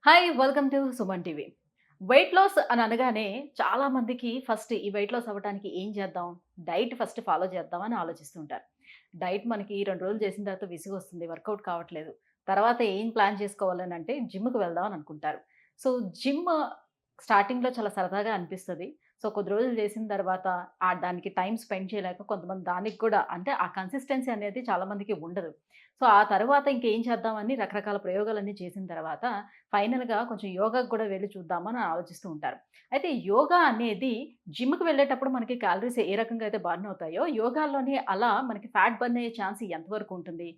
Hi! Welcome to Suman TV. Weight loss అని అనగానే చాలా మందికి ఫస్ట్ ఈ వెయిట్ లాస్ అవ్వటానికి ఏం చేద్దాం? డైట్ ఫస్ట్ ఫాలో చేద్దాం అని ఆలోచిస్తుంటారు. డైట్ మనకి 2 రోజులు చేసిన తర్వాత విసుగొస్తుంది. వర్కౌట్ కావట్లేదు. తర్వాత ఏం ప్లాన్ చేసుకోవాలనంటే జిమ్‌కి వెళ్దాం అని అనుకుంటారు. సో, జిమ్ స్టార్టింగ్‌లో చాలా సరదాగా అనిపిస్తది. సో, కొద్ది రోజులు చేసిన తర్వాత దానికి టైమ్ స్పెండ్ చేయలేక కొంతమంది దానికి కూడా అంటే ఆ కన్సిస్టెన్సీ అనేది చాలా మందికి ఉండదు. సో, ఆ తర్వాత ఇంకేం చేద్దామని రకరకాల ప్రయోగాలన్నీ చేసిన తర్వాత ఫైనల్‌గా కొంచెం యోగాకి కూడా వెళ్లి చూద్దామని ఆలోచిస్తూ ఉంటారు. అయితే యోగా అనేది జిమ్‌కి వెళ్ళేటప్పుడు మనకి క్యాలరీస్ ఏ రకంగా అయితే బర్న్ అవుతాయో, యోగాలోని అలా మనకి ఫ్యాట్ బర్న్ అయ్యే ఛాన్స్ ఎంతవరకు ఉంటుంది?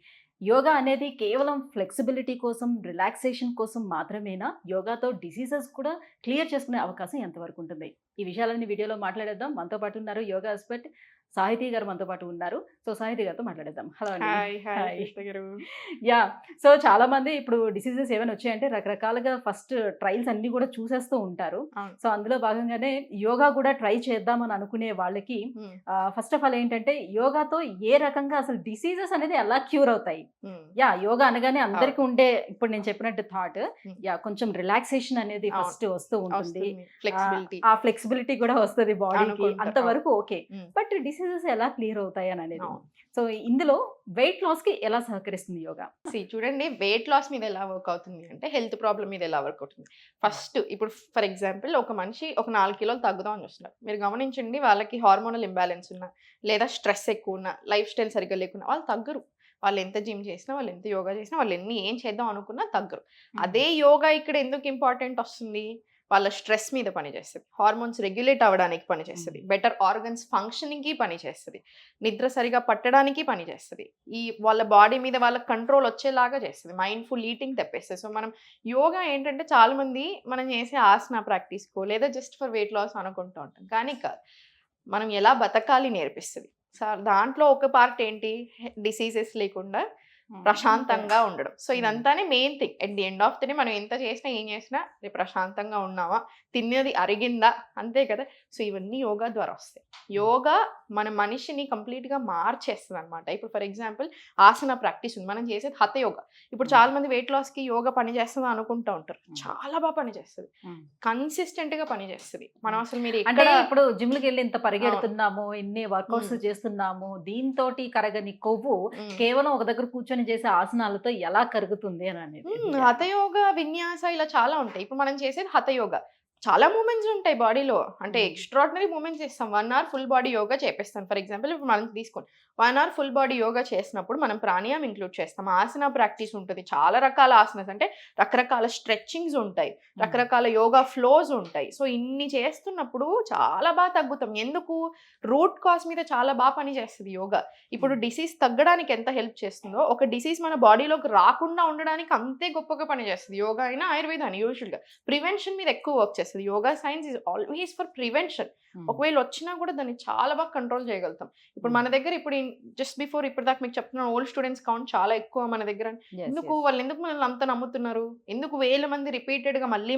యోగా అనేది కేవలం ఫ్లెక్సిబిలిటీ కోసం, రిలాక్సేషన్ కోసం మాత్రమేనా? యోగాతో డిసీజెస్ కూడా క్లియర్ చేసుకునే అవకాశం ఎంతవరకు ఉంటుంది? ఈ విషయాలన్నీ వీడియోలో మాట్లాడేద్దాం. మనతో పాటు ఉన్నారు యోగా ఎక్స్‌పర్ట్ సాహితీ గారు మనతో పాటు ఉన్నారు. సో, సాహితీ గారితో మాట్లాడేద్దాం. హలో అండి. హాయ్. Hi hi. కృష్ణ గారు. యాహ్! సో, చాలామంది ఇప్పుడు డిసీజెస్ ఏవైనా వచ్చాయంటే రకరకాలుగా ఫస్ట్ ట్రయల్స్ అన్నీ గూడా చూసేస్తూ ఉంటారు. అవును. సో, అందులో భాగంగానే యోగా గూడా ట్రై చేద్దామని అనుకునే వాళ్ళకి హ్మ్. ఫస్ట్ ఆఫ్ ఆల్ ఏంటంటే యోగాతో ఏ రకంగా అసలు డిసీజెస్ అనేది ఎలా క్యూర్ అవుతాయి? హ్మ్. యాహ్! యోగా అనగానే అవును. అందరికి ఉండే ఇప్పుడు నేను చెప్పినట్టు థాట్ హ్మ్. యాహ్! కొంచెం రిలాక్సేషన్ అనేది అవును. ఫస్ట్ వస్తూ ఉంటుంది. వస్తుంది. ఫ్లెక్సిబిలిటీ ఆ ఫ్లెక్సిబిలిటీ గూడా వస్తది బాడీకి. అనుకుంటారు. అవును. అంతవరకు ఓకే. హ్మ్. బట్ డిసీజెస్ ఎలా క్లియర్ అవుతాయి అననేది. అవును. సో, ఇందులో వెయిట్ లాస్‌కి ఎలా సహకరిస్తుంది యోగా? చూడండి, వెయిట్ లాస్ మీద ఎలా వర్క్ అవుతుంది అంటే, హెల్త్ ప్రాబ్లమ్ మీద ఎలా వర్క్ అవుతుంది. ఫస్ట్ ఇప్పుడు ఫర్ ఎగ్జాంపుల్ ఒక మనిషి ఒక 4 కిలోలు తగ్గుదాం అని చూస్తున్నారు. మీరు గమనించండి, వాళ్ళకి హార్మోనల్ ఇంబాలెన్స్ ఉన్నా, లేదా స్ట్రెస్ ఎక్కువున్నా, లైఫ్ స్టైల్ సరిగ్గా లేకున్నా వాళ్ళు తగ్గరు. వాళ్ళు ఎంత జిమ్ చేసినా, వాళ్ళు ఎంత యోగా చేసినా, వాళ్ళు ఏం చేద్దాం అనుకున్నా తగ్గరు. హ్మ్. అదే యోగా ఇక్కడ ఎందుకు ఇంపార్టెంట్ వస్తుంది? వాళ్ళ స్ట్రెస్ మీద పనిచేస్తది. హార్మోన్స్ రెగ్యులేట్ అవ్వడానికి హ్మ్. పనిచేస్తది. బెటర్ ఆర్గన్స్ ఫంక్షనింగ్‌కి పనిచేస్తది. నిద్ర సరిగ్గా పట్టడానికి పనిచేస్తది. వాళ్ళ బాడీ మీద వాళ్ళకి కంట్రోల్ వచ్చేలాగా చేస్తది. Mindful eating తెప్పేస్తది. సో, మనం యోగా ఏంటంటే చాలామంది మనం చేసే ఆసన ప్రాక్టీస్‌కో లేదా జస్ట్ ఫర్ వెయిట్ లాస్ అనుకుంటూ ఉంటాం. కానీ కాదు. మనం ఎలా బతకాలి నేర్పిస్తది. దాంట్లో ఒక పార్ట్ ఏంటి? డిసీజెస్ లేకుండా హ్మ్. ఓకే. ప్రశాంతంగా ఉండడం. So, hmm. ఇదంతానే main thing. At the end of the day మనం ఎంత చేసినా, ఏం చేసినా రేపు ప్రశాంతంగా ఉన్నామా? తిన్నది అరిగిందా? అంతే కదా! సో, ఇవన్నీ యోగా ద్వారా వస్తాయి. హ్మ్. యోగా మన మనిషిని కంప్లీట్‌గా మార్చేస్తదనమాట. ఇప్పుడు ఫర్ ఎగ్జాంపుల్ ఆసన ప్రాక్టీస్ ఉంది. మనం చేసేది హఠ యోగా. ఇప్పుడు హ్మ్. చాలా మంది వెయిట్ లాస్‌కి యోగా పనిచేస్తదా అనుకుంటా ఉంటారు. హ్మ్. చాలా పనిచేస్తది. హ్మ్. కన్సిస్టెంట్‌గా పనిచేస్తది. మనం హ్మ్. అసలు మీరు అంటే ఎక్కడ ఇప్పుడు జిమ్‌లకెళ్ళి ఇంత అవును. పరిగెడుతున్నాము, ఇన్ని వర్కౌట్స్ హ్మ్. చేస్తున్నాము, దీనితోటి కరగని కొవ్వు హ్మ్. కేవలం ఒక దగ్గర కూర్చొని చేసే ఆసనాలతో ఎలా కరుగుతుంది అననేది. యాహ్! హఠయోగ, విన్యాస ఇలా చాలా ఉంటాయి. ఇప్పుడు మనం చేసేది హఠయోగ. చాలా మూవ్‌మెంట్స్ ఉంటాయి బాడీలో. అంటే హ్మ్. ఎక్స్‌ట్రార్డినరీ మూవ్‌మెంట్స్ చేస్తాం. 1 అవర్ ఫుల్ బాడీ యోగా చేపిస్తాను. ఫర్ ఎగ్జాంపుల్ ఇప్పుడు మనం తీసుకోండి. 1 అవర్ ఫుల్ బాడీ యోగా చేసినప్పుడు మనం ప్రాణాయామం ఇంక్లూడ్ చేస్తాం. ఆసన ప్రాక్టీస్ ఉంటది. చాలా రకాల ఆసనాస్ అంటే రకరకాల స్ట్రెచింగ్స్ ఉంటాయి. హ్మ్. రకరకాల యోగా ఫ్లోస్ ఉంటాయి. సో, ఇన్ని చేస్తున్నప్పుడు చాలా తగ్గుతాం. ఎందుకు? రూట్ కాజ్ మీద చాలా పని చేస్తది యోగా. ఇప్పుడు హ్మ్. డిసీజ్ తగ్గడానికి ఎంత హెల్ప్ చేస్తుందో, ఒక డిసీజ్ మన బాడీలోకి రాకుండా ఉండడానికి అంతే గొప్పగా పనిచేస్తది. యోగా అయినా, ఆయుర్వేద అయినా యూజువల్‌గా. ప్రివెన్షన్ మీద ఎక్కువ వర్క్ చేస్తది. Yoga science is always for prevention. హ్మ్. ఒకవేళ వచ్చినా కూడా దాన్ని చాలా కంట్రోల్ చేయగలుగుతాం. ఇప్పుడు హ్మ్. మన దగ్గర ఇప్పుడు జస్ట్ బిఫోర్ ఇప్పటిదాకా మీకు చెప్తున్నాను, ఓల్డ్ స్టూడెంట్స్ కౌంట్ చాలా ఎక్కువ మన దగ్గర. యెస్. ఎందుకు? యెస్. వాళ్ళెందుకు మనల్ని అంత నమ్ముతున్నారు? ఎందుకు వేల మంది రిపీటెడ్‌గా మళ్ళీ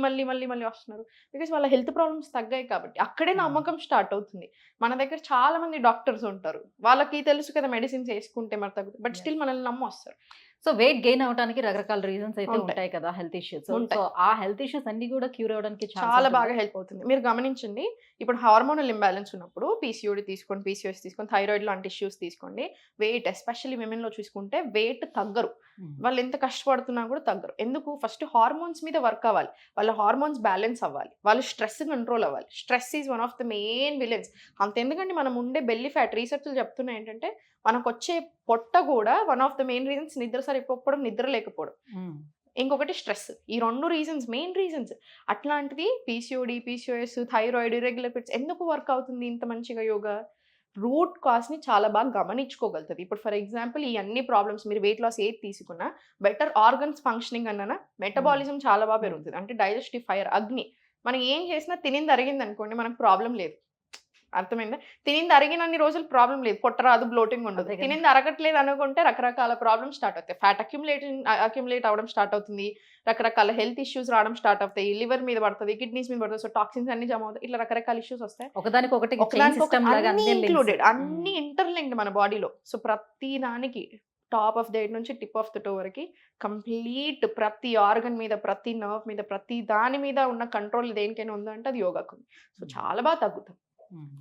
వస్తున్నారు? బికాజ్ వాళ్ళ హెల్త్ ప్రాబ్లమ్స్ తగ్గాయి కాబట్టి. అక్కడే హ్మ్. నమ్మకం స్టార్ట్ అవుతుంది. మన దగ్గర చాలా మంది డాక్టర్స్ ఉంటారు. వాళ్ళకి తెలుసు కదా మెడిసిన్స్ యేసుకుంటే మరి తగ్గుతది. But yes. స్టిల్ మనల్ని నమ్మొస్తారు. సో, వెయిట్ గెయిన్ అవ్వటానికి రకరకాల రీజన్స్ అయితే ఉంటాయి. ఉంటాయి కదా! Health issues. సో, ఉంటాయి. ఆ హెల్త్ ఇష్యూస్ అన్నీ గూడా క్యూర్ అవ్వడానికి ఛాన్స్ చాలా ఉంటుందా? బాగా హెల్ప్ అవుతుంది. మీరు గమనించండి. ఇప్పుడు హార్మోనల్ ఇంబాలెన్స్ ఉన్నప్పుడు పీసీఓడీ తీసుకోండి, పీసీఓఎస్ తీసుకోండి, థైరాయిడ్ లాంటి ఇష్యూస్ తీసుకోండి. వెయిట్ ఎస్పెషల్లీ విమెన్‌లో చూసుకుంటే వెయిట్ తగ్గరు. హ్మ్. వాళ్ళెంత కష్టపడుతున్నా కూడా తగ్గరు. ఎందుకు? ఫస్ట్ హార్మోన్స్ మీద వర్క్ అవ్వాలి. వాళ్ళ హార్మోన్స్ బ్యాలెన్స్ అవ్వాలి. వాళ్ళు స్ట్రెస్ కంట్రోల్ అవ్వాలి. Stress is one of the main villains. అంతెందుకండి, మనం ఉండే బెల్లీ ఫ్యాట్ రీసెర్చ్‌లు చెప్తున్నాయి ఏంటంటే, మనకొచ్చే పొట్ట గూడా one of the main reasons నిద్ర సరిపోకపోవడం, నిద్ర లేకపోవడం. హ్మ్. ఇంకొకటి స్ట్రెస్. ఈ 2 మెయిన్ రీజన్స్. అట్లాంటిది పీసీఓఎస్, థైరాయిడ్, ఇర్రెగ్యులర్ పీరియడ్స్ ఎందుకు వర్క్ అవుతుంది ఇంత మంచిగా యోగా? రూట్ కాజ్‌ని చాలా గమనించుకోగలుగుతది. ఇప్పుడు ఫర్ ఎగ్జాంపుల్ ఈ అన్ని ప్రాబ్లమ్స్ మీరు వెయిట్ లాస్ ఏది తీసుకున్నా బెటర్ ఆర్గన్స్ ఫంక్షనింగ్ అన్నానా, హ్మ్. మెటబాలిజం చాలా హ్మ్. పెరుగుతది. అంటే డైజెస్టివ్ ఫైర్ అగ్ని. మనం ఏం చేసినా తినింది అరిగిందనుకోండి మనకు ప్రాబ్లమ్ లేదు. అర్థమైందా? తినింది అరిగినన్ని రోజులు ప్రాబ్లమ్ లేదు. పొట్ట రాదు, బ్లోటింగ్ ఉండదు. అంతే కదా! తినింది అరగట్లేదు అనుకుంటే రకరకాల ప్రాబ్లమ్స్ స్టార్ట్ అవుతాయి. ఫ్యాట్ అక్యుములేట్ అవ్వడం స్టార్ట్ అవుతుంది. రకరకాల హెల్త్ ఇష్యూస్ రావడం స్టార్ట్ అవుతాయి. లివర్ మీద పడతది, కిడ్నీస్ మీద పడతది. సో, టాక్సిన్స్ అన్నీ జమ అవుతాయి. ఇట్లా రకరకాల ఇష్యూస్ వస్తాయి. ఒకదానికొకటి చైన్ ఒకదానికొకటి సిస్టమ్ లాగా అన్నీ అన్నీ లింక్స్. ఇంక్లూడెడ్. హ్మ్. అన్నీ ఇంటర్‌లింక్డ్ మన బాడీలో. సో, ప్రతి దానికి టాప్ ఆఫ్ ద హెడ్ నుంచి టిప్ ఆఫ్ ద టో వరకు కంప్లీట్ ప్రతి ఆర్గన్ మీద, ప్రతి నర్వ్ మీద, ప్రతి దాని మీద ఉన్న కంట్రోల్ దేనికైనా ఉందంటే అది యోగాకు ఉంది. సో చాలా బాగా తగ్గుతాం.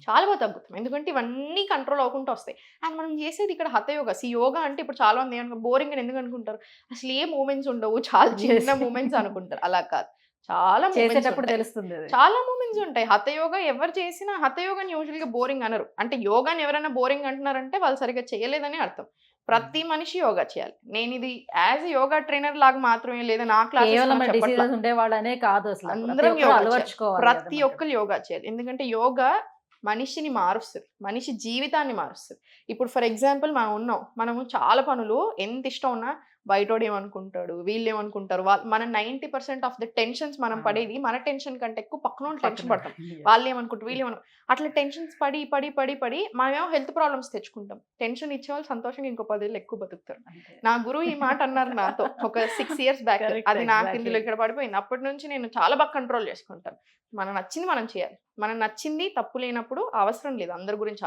చాలా బాగా తగ్గుతాం. ఎందుకంటే ఇవన్నీ కంట్రోల్ అవ్వకుండా వస్తాయి. అండ్ మనం చేసేది ఇక్కడ హఠ యోగా. యోగా అంటే ఇప్పుడు చాలా మంది ఏమనుకో బోరింగ్ అని ఎందుకు అనుకుంటారు? అసలు ఏ మూవ్‌మెంట్స్ ఉండవు. చాలా చిన్న మూవ్‌మెంట్స్ అనుకుంటారు. అలా కాదు. చాలా మూవ్‌మెంట్స్ చేసేటప్పుడు ఉంటాయి. తెలుస్తుంది అది. చాలా మూవ్‌మెంట్స్ ఉంటాయి. హఠ యోగా ఎవరు చేసినా హఠ యోగాని యూజువల్‌గా బోరింగ్ అనరు. అంటే యోగాని ఎవరైనా బోరింగ్ అంటున్నారంటే వాళ్ళు సరిగ్గా చేయలేదని అర్థం. ప్రతి మనిషి యోగా చేయాలి. నేనిది యాస్ ఎ యోగా ట్రైనర్ లాగా మాత్రమే లేదా నా కేవలం క్లాసెస్‌లో చెప్పట్లా. డిసీజెస్ ఉండేవాళ్ళనే కాదు అసలు. ప్రతి అందరం ఒక్కరు యోగా చేయాలి. అలవర్చుకోవాలి కదా ప్రతి మనం. ఒక్కరు యోగా చేయాలి. ఎందుకంటే యోగా మనిషిని మారుస్తది. మనిషి జీవితాన్ని మారుస్తది. ఇప్పుడు ఫర్ ఎగ్జాంపుల్ మనం ఉన్నాం. మనము చాలా పనులు ఎంత ఇష్టం ఉన్నా బయటోడు ఏమనుకుంటాడు, వీళ్ళేమనుకుంటారు. మన 90% ఆఫ్ ద టెన్షన్స్ మనం అవును. పడేది మన టెన్షన్ కంటే ఎక్కువ పక్కనోళ్ళు టెన్షన్ పక్కన పడతాం. వాళ్ళేమనుకుంటారు, అట్లా టెన్షన్స్ పడి మనమేమో హెల్త్ ప్రాబ్లమ్స్ తెచ్చుకుంటాం. టెన్షన్ ఇచ్చేవాళ్ళు సంతోషంగా ఇంకో 10 ఏళ్ళు ఎక్కువ బతుకుతారు. అంతే. నా గురువు ఈ మాట అన్నారు నాతో ఒక 6 ఇయర్స్ బ్యాక్. Correct, అది నాకు exactly. ఇందులో ఇక్కడ పడిపోయింది. అప్పటి నుంచి నేను చాలా బాగా కంట్రోల్ చేసుకుంటాను. మనం నచ్చింది మనం చేయాలి. మనం నచ్చింది తప్పు లేనప్పుడు అవసరం లేదు అందరి గురించి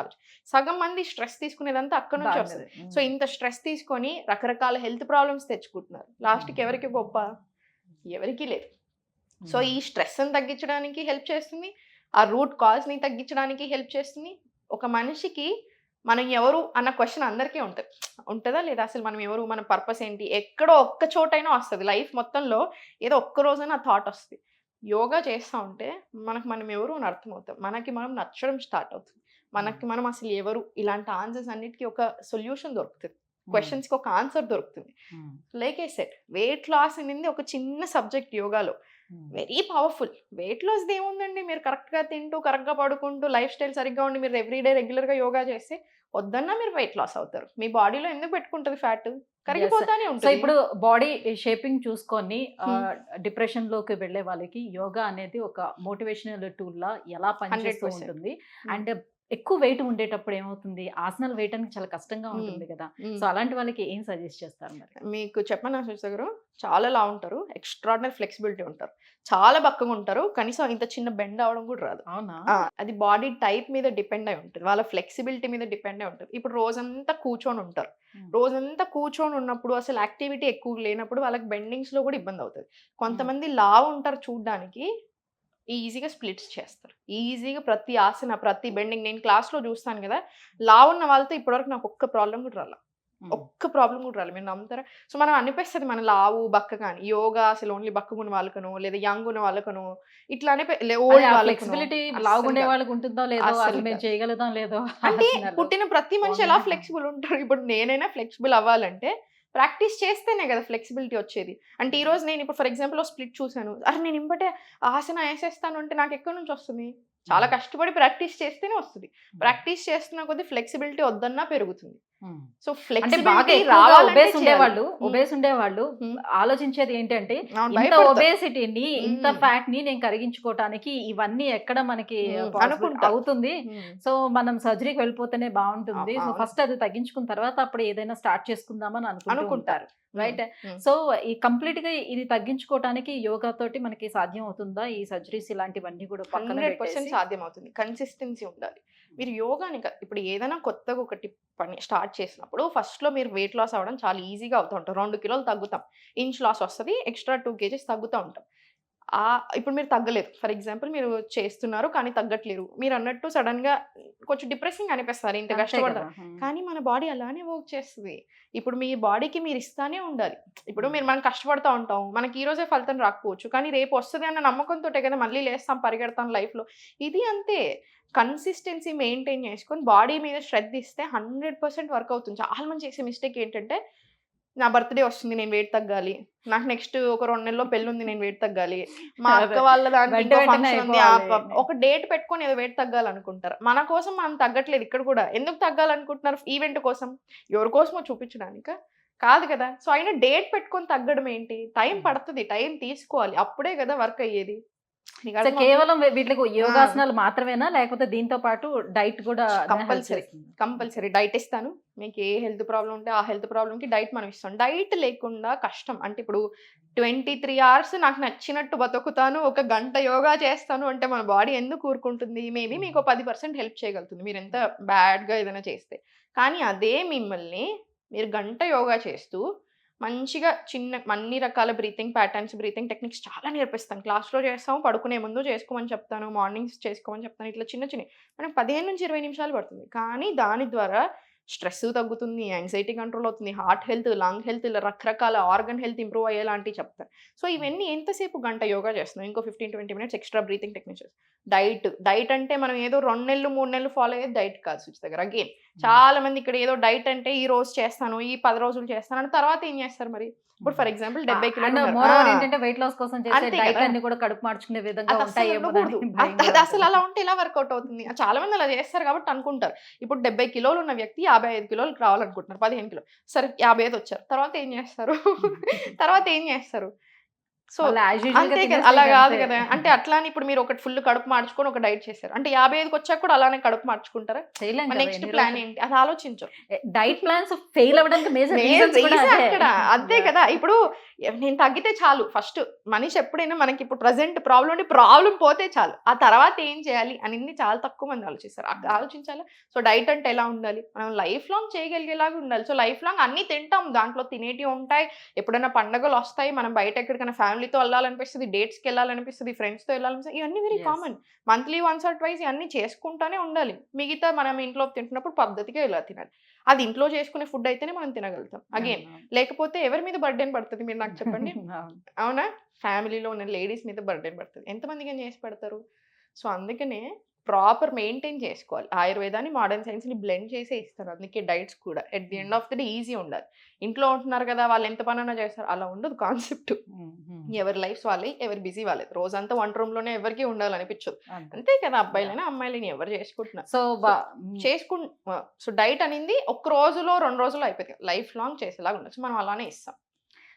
సగం మంది స్ట్రెస్ తీసుకునేదంతా అక్కడి నుంచి వస్తుంది. బాగున్నది. సో ఇంత స్ట్రెస్ తీసుకొని రకరకాల హెల్త్ ప్రాబ్లమ్స్ తెచ్చుకుంటున్నారు. లాస్ట్‌కి ఎవరికి గొప్ప? ఎవరికీ లేదు. సో ఈ స్ట్రెస్‌ని తగ్గించడానికి హెల్ప్ చేస్తుంది. ఆ రూట్ కాజ్‌ని తగ్గించడానికి హెల్ప్ చేస్తుంది. ఒక మనిషికి మనం ఎవరు అన్న క్వెషన్ అందరికీ ఉంటది. ఉంటదా లేదా? అసలు మనం ఎవరు? మన పర్పస్ ఏంటి? ఎక్కడో ఒక్క చోటైనా వస్తది. లైఫ్ మొత్తంలో ఏదో ఒక్క రోజైనా ఆ థాట్ వస్తది. యోగా చేస్తా ఉంటే మనం ఎవరు అని అర్థమవుతాం. మనకి మనం నచ్చడం స్టార్ట్ అవుతుంది. మనకి మనం అసలు ఎవరు? ఇలాంటి ఆన్సర్స్ అన్నిటికి ఒక సొల్యూషన్ దొరుకుతది. క్వెషన్స్‌కి ఒక ఆన్సర్ దొరుకుతుంది. Like I said weight loss అనేది ఒక చిన్న సబ్జెక్ట్ యోగాలో. Very powerful. వెయిట్ లాస్‌ది ఏముందండి? మీరు కరెక్ట్‌గా తింటూ, కరెక్ట్‌గా పడుకుంటూ, లైఫ్ స్టైల్ సరిగ్గా ఉండి మీరు ఎవ్రీడే రెగ్యులర్‌గా యోగా చేస్తే వద్దన్నా మీరు వెయిట్ లాస్ అవుతారు. మీ బాడీలో ఎందుకు పెట్టుకుంటది ఫ్యాట్? కరిగిపోతానే సో ఉంటది. ఇప్పుడు బాడీ షేపింగ్ చూసుకొని హ్మ్. డిప్రెషన్ లోకి వెళ్ళే వాళ్ళకి యోగా అనేది ఒక మోటివేషనల్ టూల్ లా ఎలా పనిచేస్తూ 100%. ఉంటుంది. హ్మ్. అండ్ ఎక్కువ వెయిట్ ఉండేటప్పుడు ఏమవుతుంది, ఆసనాలు వేయటానికి చాలా కష్టంగా హ్మ్. ఉంటుంది కదా. హ్మ్. సో అలాంటి వాళ్ళకి ఏం సజెస్ట్ చేస్తారు మరి? మీకు చెప్పనా సుజిత గారు? చాలా లావు ఉంటారు. ఎక్స్‌ట్రార్డినరీ ఫ్లెక్సిబిలిటీ ఉంటారు. చాలా బక్కగా ఉంటారు. కనీసం ఇంత చిన్న బెండ్ అవ్వడం కూడా రాదు. అవునా? అది బాడీ టైప్ మీద డిపెండ్ అయి ఉంటది. వాళ్ళ ఫ్లెక్సిబిలిటీ మీద డిపెండ్ అయి ఉంటది. ఇప్పుడు రోజంతా కూర్చొని ఉంటారు. రోజంతా కూర్చొని ఉన్నప్పుడు అసలు యాక్టివిటీ ఎక్కువ లేనప్పుడు వాళ్ళకి బెండింగ్స్‌లో కూడా ఇబ్బంది అవుతది. కొంతమంది లావు ఉంటారు చూడ్డానికి. ఈజీగా స్ప్లిట్స్ చేస్తారు. ఈజీగా ప్రతి ఆసన, ప్రతి బెండింగ్ నేను క్లాస్‌లో చూస్తాను గదా! లావున్న వాళ్ళతో ఇప్పటివరకు నాకు ఒక్క ప్రాబ్లమ్ కూడా రాలా. ఒక్క ప్రాబ్లమ్ కూడా రాలేదు. మీరు నమ్ముతారా? సో, మనం అనిపిస్తది మన లావు, బక్కగా అని. యోగా అసలు ఓన్లీ బక్కగున్న వాళ్ళకనో, లేదా యంగ్ ఉన్న వాళ్ళకనో, ఇట్లానే ఓల్డ్ వాళ్ళకనో ఫ్లెక్సిబిలిటీ అస్సలు లావుగుండే కాదు. వాళ్ళకి ఉంటుందో లేదో, అస్సలు అసలు మేము కాదు. చేయగలుగుతాం లేదో అంటే ఆసనాలు. పుట్టిన ప్రతి మనిషి ఎలా ఫ్లెక్సిబుల్ ఉంటారు? ఇప్పుడు నేనైనా ఫ్లెక్సిబుల్ అవ్వాలంటే ప్రాక్టీస్ చేస్తేనే కదా ఫ్లెక్సిబిలిటీ వచ్చేది. అంటే ఈరోజు నేను ఇప్పుడు ఫర్ ఎగ్జాంపుల్ ఓ స్ప్లిట్ చూసాను. అరె! నేను ఎంబటే ఆసన ఏసేస్తాను అంటే నాకెక్కడి నుంచి వస్తుంది? చాలా కష్టపడి ప్రాక్టీస్ చేస్తేనే వస్తది. ప్రాక్టీస్ చేస్తున్న కొద్దీ ఫ్లెక్సిబిలిటీ వద్దన్నా పెరుగుతుంది. సో, అంటే బాగా ఫ్లెక్సిబిలిటీ ఎక్కువగా రావాలంటే ఒబేస్ చేయాలి. ఉండేవాళ్ళు, హ్మ్. ఒబేస్ ఉండేవాళ్ళు హ్మ్. ఆలోచించేది ఏంటంటే, అవును. ఇంత భయపడతారు. ఒబేసిటీని, ఇంత హ్మ్. ఫ్యాట్‌ని నేను కరిగించుకోవటానికి ఇవన్నీ ఎక్కడ మనకి పాసిబుల్ అనుకుంటారు. అవుతుంది. హ్మ్. సో, మనం సర్జరీకి వెళ్ళిపోతేనే బావుంటుంది. సో, అవును. ఫస్ట్ అది తగ్గించుకున్న తర్వాత అప్పుడు ఏదైనా స్టార్ట్ చేసుకుందామని అనుకుంటూ అనుకుంటారు. ఉంటారు. రైట్? హ్మ్. సో, ఈ కంప్లీట్‌గా ఇది తగ్గించుకోవటానికి యోగా తోటి మనకి సాధ్యం అవుతుందా? ఈ సర్జరీస్ ఇలాంటివన్నీ కూడా పక్కన 100% పెట్టేసి? సాధ్యమవుతుంది. కన్సిస్టెన్సీ ఉండాలి. మీరు యోగాని ఇప్పుడు ఏదైనా కొత్తగా ఒకటి పని స్టార్ట్ చేసినప్పుడు ఫస్ట్‌లో మీరు వెయిట్ లాస్ అవ్వడం చాలా ఈజీగా అవుతూ ఉంటాం. 2 కిలోలు తగ్గుతాం. ఇంచ్ లాస్ వస్తది. ఎక్స్‌ట్రా 2 కేజీస్ తగ్గుతా ఉంటాం. ఇప్పుడు మీరు తగ్గలేదు. ఫర్ ఎగ్జాంపుల్ మీరు చేస్తున్నారు కానీ తగ్గట్లేరు. మీరన్నట్టు సడెన్‌గా కొంచెం డిప్రెసింగ్ అనిపిస్తారు. ఇంత అంతే కష్టపడతాం. కదా! కానీ మన బాడీ అలానే వర్క్ చేస్తది. ఇప్పుడు మీ బాడీకి మీరు ఇస్తానే ఉండాలి. ఇప్పుడు హ్మ్. మనం కష్టపడతా ఉంటాం. మనకి ఈ రోజే ఫలితం రాకపోవచ్చు. కానీ రేపు వస్తది అన్న నమ్మకంతోటే కదా మళ్ళీ లేస్తాం, పరిగెడతాం లైఫ్‌లో. ఇది అంతే. కన్సిస్టెన్సీ మెయింటైన్ చేసుకొని బాడీ మీద శ్రద్ధ ఇస్తే 100% వర్క్ అవుతుంది. చాలా మంది చేసే మిస్టేక్ ఏంటంటే, నా బర్త్‌డే వస్తుంది నేను వెయిట్ తగ్గాలి. నాకు నెక్స్ట్ ఒక 2 నెలల్లో పెళ్లుంది నేను వెయిట్ తగ్గాలి. మా అదే. అక్క వాళ్ళ దానికి వెంట ఇంకో వెంటనే ఫంక్షన్ ఉంది. అయిపోవాలి. ఒక డేట్ పెట్టుకొని ఏదో వెయిట్ తగ్గాలనుకుంటారు. మన కోసం మనం తగ్గట్లేదు ఇక్కడ కూడా. ఎందుకు తగ్గాలనుకుంటున్నారు? ఈవెంట్ కోసం. ఎవరి కోసమో చూపించడానికా? కాదు కదా! సో, అయినా డేట్ పెట్టుకొని తగ్గడం ఏంటి? టైం పడతది. టైం తీసుకోవాలి. అప్పుడే కదా వర్క్ అయ్యేది. నీకు సో, అర్థమవుతుందా? కేవలం వీటికి ఆ! యోగాసనాలు మాత్రమేనా? లేకపోతే దీంతో పాటు డైట్ కూడా హెల్ప్ కంపల్సరీ. చేస్తుందా? కంపల్సరీ. డైట్ ఇస్తాను. మీకు ఏ హెల్త్ ప్రాబ్లమ్ ఉంటే ఆ హెల్త్ ప్రాబ్లమ్‌కి డైట్ మనం ఇస్తాం. డైట్ లేకుండా కష్టం. అంటే ఇప్పుడు 23 అవర్స్ నాకు నచ్చినట్టు బతుకుతాను. ఒక గంట యోగా చేస్తాను అంటే మన బాడీ ఎందుకు ఊరుకుంటుంది? మేబీ మీకు 10% హెల్ప్ చేయగలుగుతుంది. మీరెంత బ్యాడ్‌గా ఏదైనా చేస్తే. కానీ అదే మిమ్మల్ని మీరు గంట యోగా చేస్తూ మంచిగా అన్ని రకాల బ్రీతింగ్ ప్యాటర్న్స్, బ్రీతింగ్ టెక్నిక్స్ చాలా నేర్పిస్తాను. క్లాస్‌లో చేస్తాము, పడుకునే ముందు చేసుకోమని చెప్తాను, మార్నింగ్స్ చేసుకోమని చెప్తాను. ఇట్లా చిన్నయి మనకు 15-20 నిమిషాలు పడుతుంది. కానీ దాని ద్వారా స్ట్రెస్ తగ్గుతుంది, యాంగ్జైటీ కంట్రోల్ అవుతుంది, హార్ట్ హెల్త్, లంగ్ హెల్త్ ఇలా రకరకాల ఆర్గన్ హెల్త్ ఇంప్రూవ్ అయ్యేలాంటివి చెప్తాను. సో, ఇవన్నీ ఎంతసేపు గంట యోగా చేస్తున్నాం. ఇంకో 15-20 minutes extra breathing techniques. Diet అంటే మనం ఏదో 2 నెలలు, 3 నెలలు ఫాలో అయ్యేది డైట్ కాదు సుచిత గారు. అగైన్ చాలా మంది ఇక్కడ ఏదో డైట్ అంటే ఈ రోజు చేస్తాను, ఈ 10 రోజులు చేస్తాను అని తర్వాత ఏం చేస్తారు మరి? ఇప్పుడు ఫర్ ఎగ్జాంపుల్ 70 కిలోలు అండ్ ఉన్నారు. మోర్ ఓవర్ ఏంటంటే వెయిట్ లాస్ కోసం చేసే అంతే డైట్ కదా! అన్ని కూడా కడుపు మార్చుకునే విధంగా అది అస్సలు ఉంటాయేమో ఉండకూడదు. అది అసలు అలా ఉంటే ఎలా వర్కౌట్ అవుతుంది? చాలా మంది అలా చేస్తారు కాబట్టి అనుకుంటారు. ఇప్పుడు 70 కిలోలు ఉన్న వ్యక్తి 55 కిలోలకి రావాలనుకుంటున్నారు. 15 కిలోలు. సరే 55 వచ్చారు. తర్వాత ఏం చేస్తారు? తర్వాత ఏం చేస్తారు? సో, మళ్ళీ యాజ్ యూజువల్ గా అంతే కదా! తినేస్తే అలా ఇక కాదు అంతే. కదా! అంటే అట్లా అని ఇప్పుడు మీరు ఒకటి ఫుల్ కడుపు మార్చుకొని ఒక డైట్ చేశారు. అంటే 55కి వచ్చాక కూడా అలానే కడుపు మార్చుకుంటారా? చేయలేం మరి కదా నెక్స్ట్ ఎన్ని ప్లాన్ రోజులు. ఏంటి? అది ఆలోచించరు. డైట్ ప్లాన్స్ ఫెయిల్ అవ్వడానికి మేజర్ రీజన్స్ కూడా రీజన్ అదే. అక్కడ. అంతే కదా! ఇప్పుడు నేను తగ్గితే చాలు ఫస్ట్. మనిషి ఎప్పుడైనా మనకి ఇప్పుడు ప్రెజెంట్ ప్రాబ్లమ్ ఉండి ప్రాబ్లమ్ పోతే చాలు. ఆ తర్వాత ఏం చేయాలి అనేది చాలా తక్కువ మంది ఆలోచిస్తారు. ఆలోచించాలా? సో, డైట్ అంటే ఎలా ఉండాలి? మనం లైఫ్ లాంగ్ చేయగలిగేలాగా ఉండాలి. సో, లైఫ్ లాంగ్ అన్నీ తింటాం. దాంట్లో తినేటివి ఉంటాయి. ఎప్పుడైనా పండగలొస్తాయి. మనం బయట ఎక్కడికైనా ఫ్యామిలీతో వెళ్ళాలనిపిస్తది. డేట్స్‌కెళ్ళాలనిపిస్తది. ఫ్రెండ్స్‌తో వెళ్ళాలనిపిస్తది. ఇవన్నీ very Yes. Common. Monthly once or twice ఇయన్నీ చేసుకుంటానే ఉండాలి. మిగతా మనం ఇంట్లో తింటున్నప్పుడు పద్ధతిగా ఇలా తినాలి. అది ఇంట్లో చేసుకునే ఫుడ్ అయితేనే మనం తినగలుగుతాం. అగైన్ లేకపోతే ఎవరి మీద బర్డెన్ పడతది మీరు నాకు చెప్పండి? అవును. అవునా? ఫ్యామిలీలో ఉన్న లేడీస్ మీద బర్డెన్ పడతది. ఎంతమందికని చేసి పెడతారు? సో, అందుకనే ప్రాపర్ మెయింటైన్ చేసుకోవాలి. ఆయుర్వేదాన్ని, మోడర్న్ సైన్స్‌ని బ్లెండ్ చేసే ఇస్తారు. అందుకే డైట్స్ కూడా. At the end of the day easy ఉండాలి. ఇంట్లో ఉంటున్నారు కదా! వాళ్ళు ఎంత పనైనా చేస్తారు. అలా ఉండదు కాన్సెప్ట్. ఎవరి లైఫ్స్ వాళ్ళయి, ఎవరి బిజీ వాళ్ళది. రోజంతా వంట రూమ్‌లోనే ఎవరికీ ఉండాలనిపించదు. అంతే. అంతే కదా! అబ్బాయిలైనా, అమ్మాయిలైనా ఎవరు చేసుకుంటున్నారు. సో సో, డైట్ అనేది ఒక్క రోజులో, 2 రోజుల్లో అయిపోద్ది. లైఫ్ లాంగ్ చేసేలాగా ఉండాలి. సో, మనం అలానే ఇస్తాం.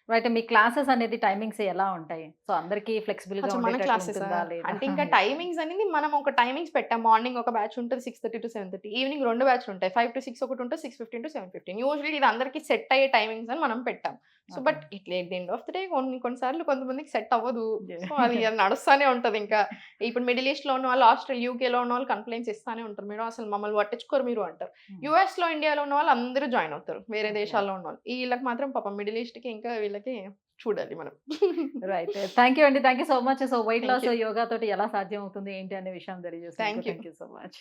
రైట్. మీ క్లాసెస్ అనేది టైమింగ్స్ ఎలా ఉంటాయి? సో అందరికి ఫ్లెక్సిబుల్ గా అచ్చా! మన ఉండేటట్టు క్లాసెసా? ఉంటుందా లేదా? అంటే ఇంకా టైమింగ్స్ అనేది మనం ఒక టైమింగ్స్ పెట్టాం. మార్నింగ్ ఒక బ్యాచ్ ఉంటది 6:30-7:30. ఈవినింగ్ 2 బ్యాచ్‌లు ఉంటాయి. 5-6 ఒకటి ఉంటది. 6:15-7:15. యూజువల్లీ ఇది అందరికి సెట్ అయ్యే టైమింగ్స్ అని మనం పెట్టాం. So, Okay. బట్ ఇట్లా at the end of the day కొన్ని సార్లు కొంతమందికి సెట్ అవ్వదు. Yeah. సో, అది నడుస్తానే ఉంటది ఇంకా. ఇప్పుడు మిడిల్ ఈస్ట్‌లో ఉన్న వాళ్ళు, యూకేలో ఉన్న వాళ్ళు కంప్లెయింట్స్ ఇస్తానే ఉంటారు. మేడం అసలు మమ్మల్ని పట్టించుకోరు మీరు అంటారు. యూఎస్‌లో, ఇండియాలో ఉన్న వాళ్ళు అందరూ జాయిన్ అవుతారు. వేరే Okay. దేశాల్లో ఉన్నవాళ్ళు. వీళ్ళకి మాత్రం పాపం మిడిల్ ఈస్ట్‌కి ఇంకా వీళ్ళకి చూడాలి మనం. రైట్. థ్యాంక్ యూ అండి. Thank you so much. So వెయిట్ థాంక్ లాస్ యూ. యోగా తోటి ఎలా సాధ్యం అవుతుంది ఏంటి అనే విషయం తెలియజేసినందుకు thank you. Thank you so much.